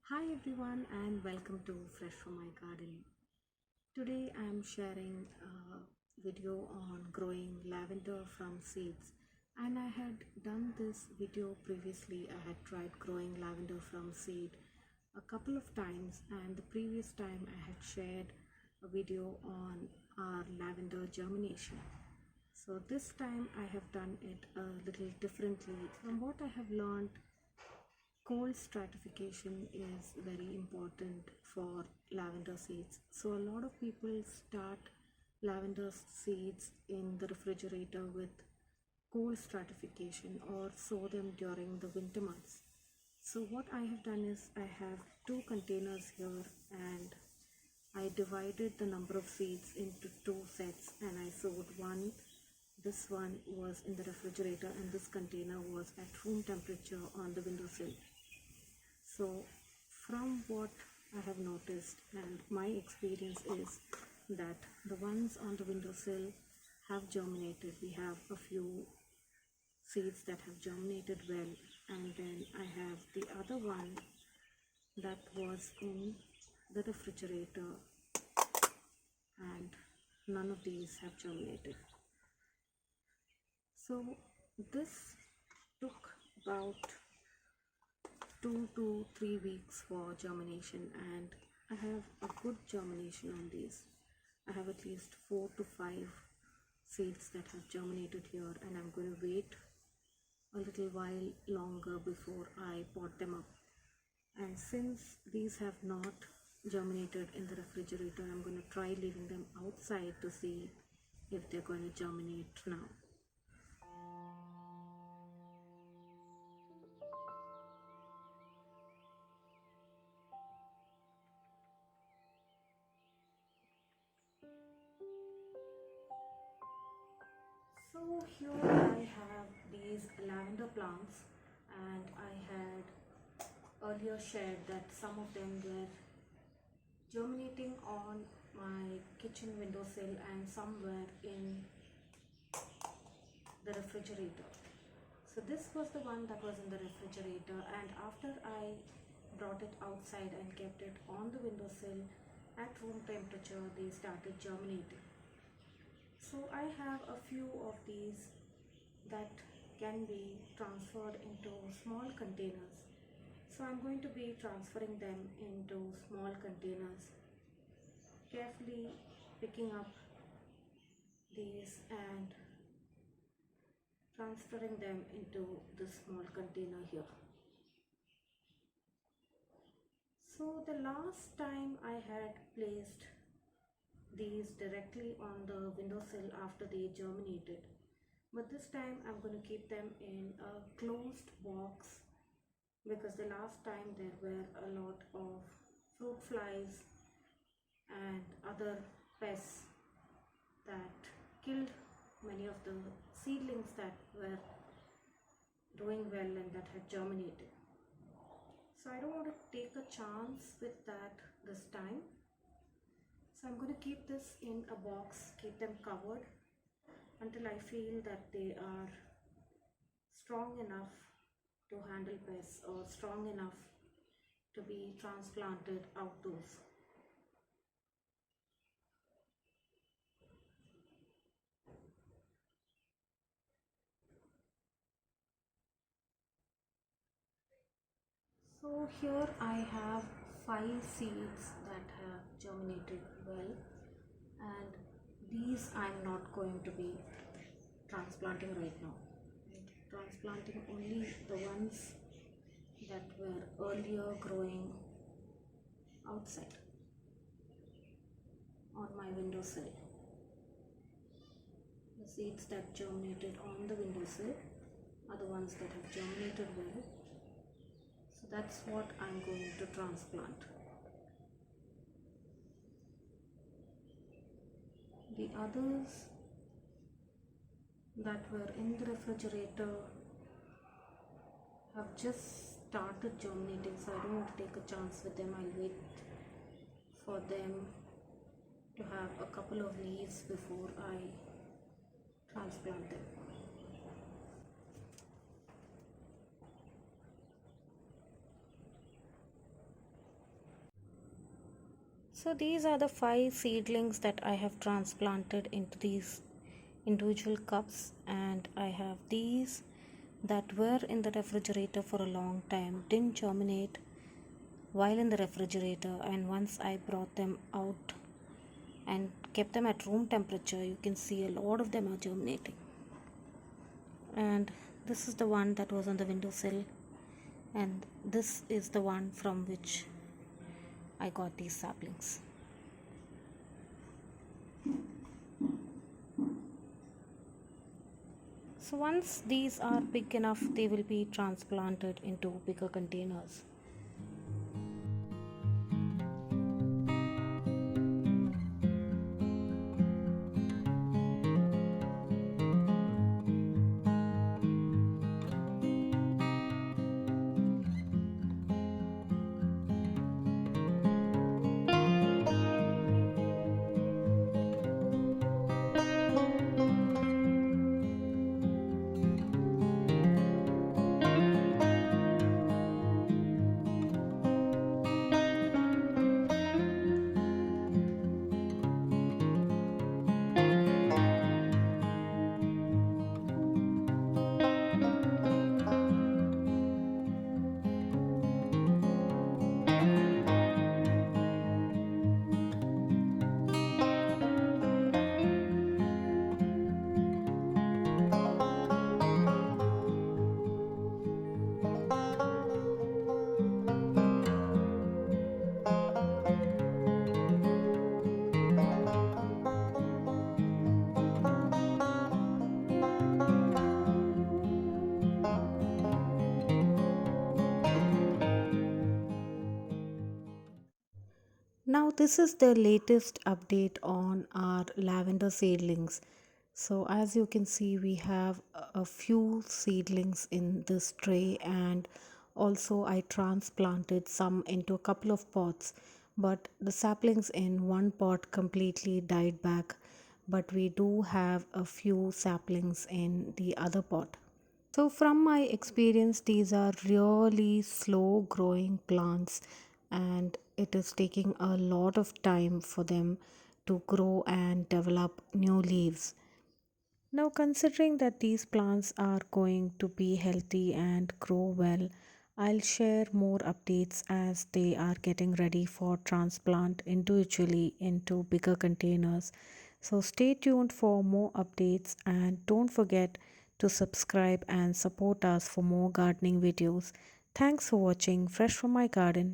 Hi everyone and welcome to Fresh from My Garden. Today I am sharing a video on growing lavender from seeds, and I had done this video previously. I had tried growing lavender from seed a couple of times, and the previous time I had shared a video on our lavender germination. So this time I have done it a little differently. From what I have learned, cold stratification is very important for lavender seeds. So a lot of people start lavender seeds in the refrigerator with cold stratification or sow them during the winter months. So what I have done is I have two containers here, and I divided the number of seeds into two sets, and I sowed one. This one was in the refrigerator and this container was at room temperature on the windowsill. So from what I have noticed and my experience is that the ones on the windowsill have germinated. We have a few seeds that have germinated well, and then I have the other one that was in the refrigerator, and none of these have germinated. So this took about 2 to 3 weeks for germination, and I have a good germination on these. I have at least 4 to 5 seeds that have germinated here, and I'm going to wait a little while longer before I pot them up. And since these have not germinated in the refrigerator, I'm going to try leaving them outside to see if they're going to germinate now. So here I have these lavender plants, and I had earlier shared that some of them were germinating on my kitchen windowsill and some were in the refrigerator. So this was the one that was in the refrigerator, and after I brought it outside and kept it on the windowsill at room temperature, they started germinating. So I have a few of these that can be transferred into small containers. So I'm going to be transferring them into small containers, carefully picking up these and transferring them into this small container here. So the last time I had placed these directly on the windowsill after they germinated, but this time I'm going to keep them in a closed box, because the last time there were a lot of fruit flies and other pests that killed many of the seedlings that were doing well and that had germinated. So I don't want to take a chance with that this time. So I'm going to keep this in a box, keep them covered until I feel that they are strong enough to handle pests or strong enough to be transplanted outdoors. So here I have 5 seeds that have germinated well, and these I'm not going to be transplanting right now. I'm transplanting only the ones that were earlier growing outside on my windowsill. The seeds that germinated on the windowsill are the ones that have germinated well. So that's what I'm going to transplant. The others that were in the refrigerator have just started germinating, so I don't want to take a chance with them. I'll wait for them to have a couple of leaves before I transplant them. So these are the 5 seedlings that I have transplanted into these individual cups, and I have these that were in the refrigerator for a long time, didn't germinate while in the refrigerator, and once I brought them out and kept them at room temperature, you can see a lot of them are germinating. And this is the one that was on the windowsill, and this is the one from which I got these saplings. So once these are big enough, they will be transplanted into bigger containers. Now this is the latest update on our lavender seedlings. So as you can see, we have a few seedlings in this tray, and also I transplanted some into a couple of pots, but the saplings in one pot completely died back, but we do have a few saplings in the other pot. So, from my experience, these are really slow growing plants, and it is taking a lot of time for them to grow and develop new leaves. Now, considering that these plants are going to be healthy and grow well, I'll share more updates as they are getting ready for transplant individually into bigger containers. So, stay tuned for more updates, and don't forget to subscribe and support us for more gardening videos. Thanks for watching Fresh from My Garden.